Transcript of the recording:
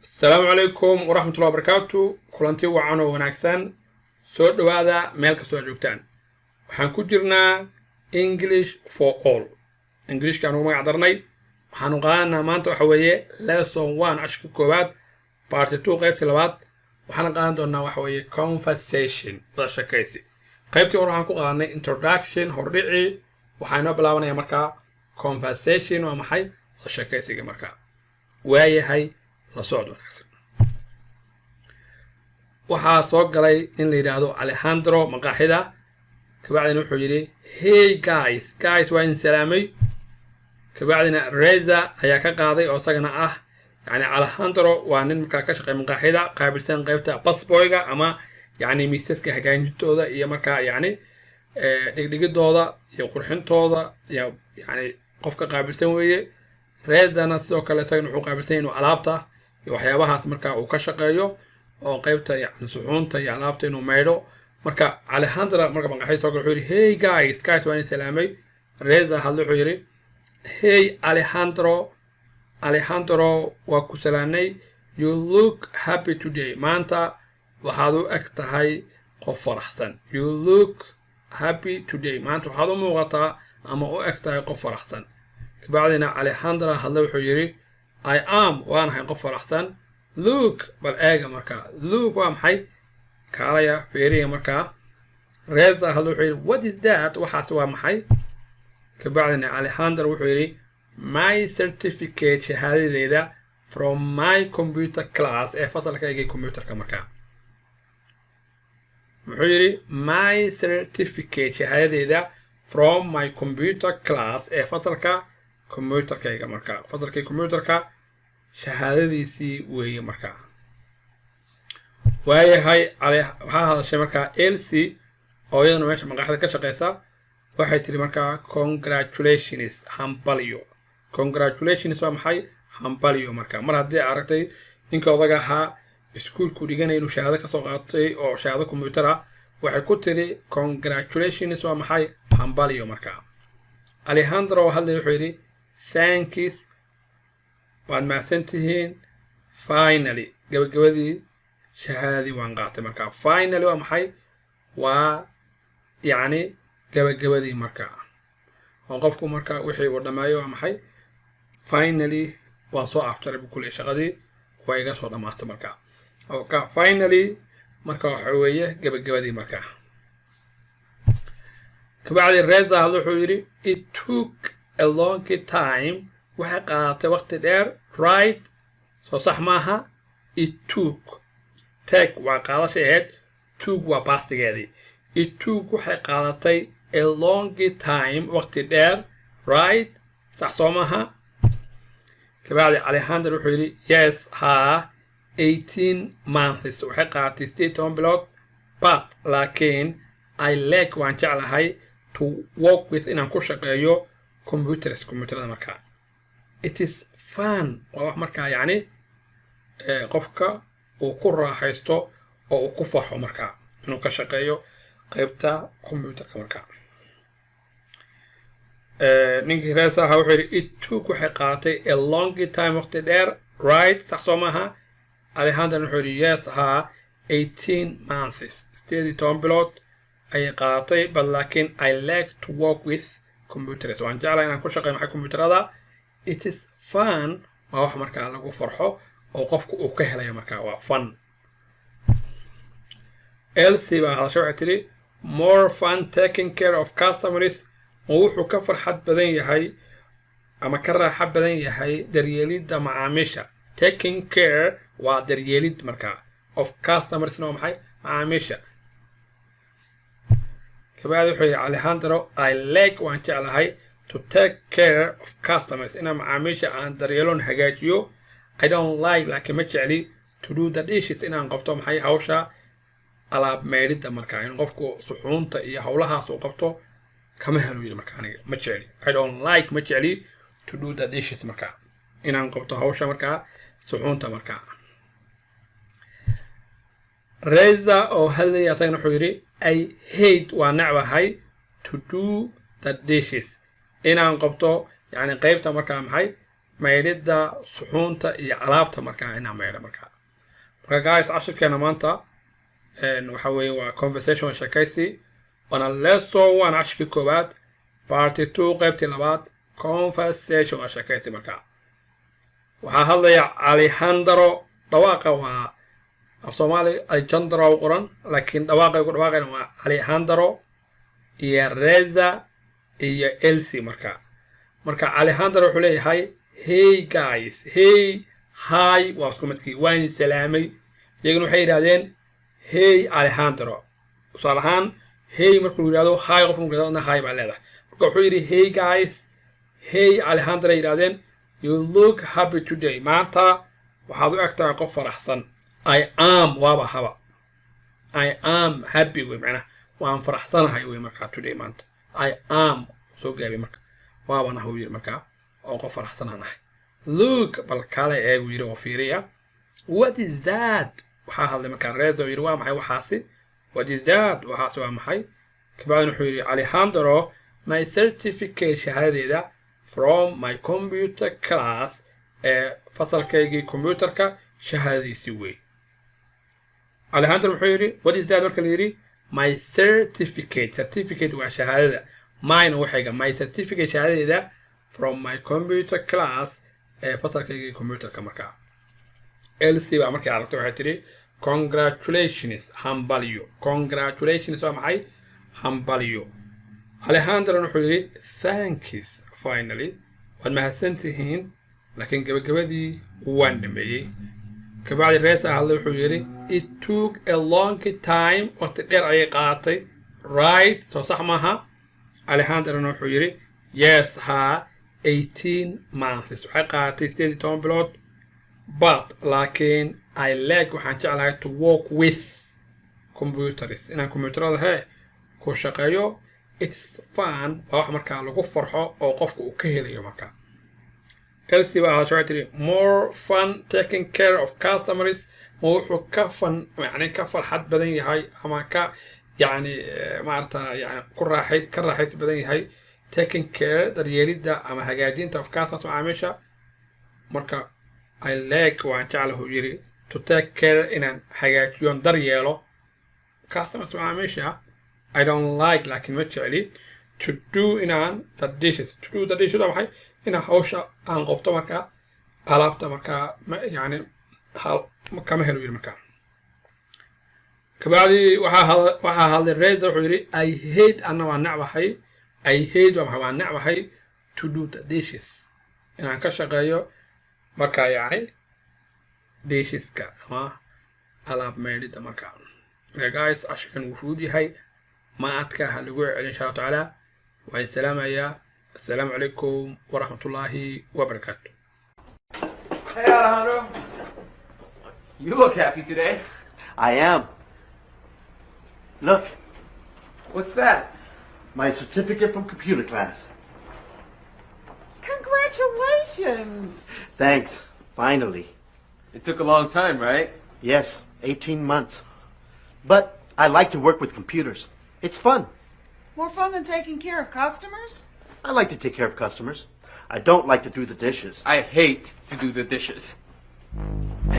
السلام عليكم ورحمة الله وبركاته. كلانتي وعانو وناكسان سو دوادا ميل كسو جوجتان waxaan ku jirnaa English for all. English kaanu ma cadarnay waxaanu qaadanaa maanta waxa weeye lesson 1 ashka koobaad part 2 qaybta labaad waxaan qaadan doonaa waxa weeye conversation wada sheekaysi. qaybtii hore waxaan ku qaadanay introduction hordhici waxaanu bilaabanayaa markaa conversation waa maxay wada sheekaysiga markaa waayahay la socod wanaagsan. waxaa soo galay in la yiraahdo Alejandro maqaaxida kabacdina wuxuu yiri hey guys waa in salaamay kabacdina Reza ayaa ka qaaday oo isagana ah yani Alejandro waa nin markaa ka shaqeeya maqaaxida qaabilsan qaybta busboyga ama yani miisaska hagaajintooda iyo markaa yani dhigdhigidooda iyo qurxintooda yani qofka qaabilsan weeye. Rezana sidoo kale isagana wuxuu qaabilsan inuu alaabta iyo waxyaabahaas markaa uu ka shaqeeyo oo qaybta yani suxuunta iyo alaabta inuu meydho. marka Alejandro marka maqaaxida soo galay wuxuu yiri hey guys waa in salaamay. Reza hadlo wuxuu yiri hey Alejandro waa ku salaanay, you look happy today. maanta waxaad u eg tahay qof faraxsan. You look happy today. maanta waxaad u muuqataa ama u eg tahay qof faraxsan. kabacdina Alejandro hadlo wuxuu yiri I am waan ahay qof faraxsan. Look bal eega markaa look waa maxay kaalaya fiiriya markaa. Reza hadlo wuxuu yiri what is that waxaas waa maxay. kabacdina Alejandro wuxuu yiri my certificate shahaadadeyda from my computer class ee fasalkayga computerka markaa. wuxuu yiri my certificate shahaadadeyda from my computer class ee fasalka computerkayga markaa. fasalkay computerka shahaadadiisii weeye markaa. waayahay waxaa hadashay markaa Elsie oo iyadana meesha maqaaxida ka shaqeysa. waxay tiri markaa congratulations hambalyo. congratulations waa maxay hambalyo markaa. mar haddii aragtay ninka odaga ahaa iskuulku dhiganay inuu shahaado ka soo qaatay oo shahaado computer ah waxay ku tiri congratulations waa maxay hambalyo markaa. Alejandro hadlay wuxuu yiri thanks waad mahadsantihiin finally gabagabadii shahaadadii waan qaatay markaa. finally waa maxay waa yani gabagabadii markaa oo qofku markaa wixii uu dhamaayo waa maxay finally waan soo afjaray kulli shaqadii waa iga soo dhamaatay markaa. oo finally markaa waxa weeye gabagabadii markaa. kabacdi Reza hadlo wuxuu yiri it took a long time waxay qaadatay waqti dheer right soo sax maaha. it took take waa qaadashay ahayd took waa pastigeedii. it took waxay qaadatay a long time waqti dheer right sax soo maaha. kabacdi Alejandro wuxuu yiri yes ha 18 months waxay qaadatay 18 bilood but laakiin I like waan jeclahay to work with inaan ku shaqeeyo computerada markaa. it is fun waa wax markaa yani qofka uu ku raaxaysto oo uu ku farxo markaa inuu ka shaqeeyo qaybta computerka markaa. ninkii Reza ahaa wuxuu yiri it took waxay qaadatay a long time waqti dheer right sax soo maaha. Alejandro wuxuu yiri yes ha 18 months 18 bilood ayay qaadatay but laakiin I like to work with computers waan jeclahay inaan ku shaqeeyo maxay computerada. it is fun waa wax markaa lagu farxo oo qofku uu ka helayo markaa waa fun. Elsie baa hadashay waxay tiri more fun taking care of customers wuxuu ka farxad badan yahay ama ka raaxo badan yahay daryeelidda macaamiisha. taking care waa daryeelid markaa of customers waa maxay macaamiisha. kabacdi wuxuu yiri Alejandro I like waan jeclahay to take care of customers inaan macaamiisha aan daryeelon hagaajiyo. I don't like laakiin ma jecli to do the dishes inaan qabto maxay hawsha alaab meydhidda markaa in qofku suxuunta iyo hawlahaas uu qabto kama helo yiri markaa aniga ma jecli. I don't like ma jecli to do the dishes markaa inaan qabto hawsha markaa suxuunta markaa. Reza oo hadlay asagana wuxuu yiri I hate waa necbahay to do the dishes inaan qabto yani qaybta markaa maxay maydhidda suxuunta iyo alaabta markaa inaan maydha markaa marka guys cashirkeena maanta waxa weeye waa conversation waa sheekaysi waana lesson 1 cashirkii koowaad party 2 qaybtii labaad conversation waa sheekaysi markaa waxaa hadlaya Alejandro dhawaaqa waa af Soomaali Alejandro qoran laakiin dhawaaqa ku dhawaaqayna waa Alejandro iyo Reza iyo Elsie marka Alejandro wuxuu leeyahay hey guys hey hi waa isku midkii waan salaamay iyaguna waxay yiraahdeen hey Alejandro usalahan hey markuu yiraahdo hi qofku yiraahdo hi baa leedahay marka wuxuu yiri hey guys hey Alejandro yiraahdeen you look happy today maanta waxaad u egtahay qof faraxsan I am waaba haba I am happy with macna waan faraxsanahay way marka today maanta I am soo gaabay marka waaba nahu yiri marka oo qof faraxsanahay look bal kale ee uu yiri oo fiiriya what is that waxa hadlay marka Reza yiri waa maxay waxaasi what is that waxaasi waa maxay kabaan wuxuu yiri Alejandro my certificate shahaadada from my computer class fasalkaygii computerka shahaadadiisi way Alejandro wuxuu yiri what is that marka yiri my certificate waa shahaadada mine waxayga my certificate shahaadada from my computer class fasalkaygii computerka marka Elsie baa markay aragtay waxay tiri congratulations hambalyo congratulations waa maxay hambalyo Alejandro wuxuu yiri thanks finally waad mahadsantihiin laakiin gabagabadii waan dhameeyay kabacdi Reza hadlay wuxuu yiri it took a long time waqti dheer ayay qaatay right soo sax maaha Alejandro wuxuu yiri yes ha 18 months waxay qaatay 18 bilood but laakiin I like waxaan jeclahay to work with computers inaan computerada ku shaqeeyo it's fun wax markaa lagu farxo oo qofku uu ka helayo markaa Elsie baa shaqaynayay more fun taking care of customers wuxuu ka fun yani ka farxad badan yahay ama ka yani maarta yani ku raaxaysi badan yahay taking care daryeelida ama hagaajinta of customers macaamiisha marka I like waan jeclahay yiri to take care inaan hagaajiyo daryeelo customers macaamiisha I don't like laakiin ma jecli to do inaan the dishes waxay ina hawsha aan qabto marka alaabta marka yani hal kama helo yiri marka kabacdi waxa hadlay Reza wuxuu yiri I hate ana waan nacbahay I hate waan nacbahay to do the dishes inaan ka shaqeeyo marka yani disheska ama alaab meelida marka guys ashkan wuxuu yahay ما أتكه لقول إن شاء الله تعالى والسلام عليكم السلام عليكم ورحمة الله وبركاته. Hey Alejandro, you look happy today. I am. Look, What's that? my certificate from computer class. Congratulations! Thanks. Finally. It took a long time, right? Yes, 18 months. But I like to work with computers. It's fun. More fun than taking care of customers? I like to take care of customers. I don't like to do the dishes. I hate to do the dishes.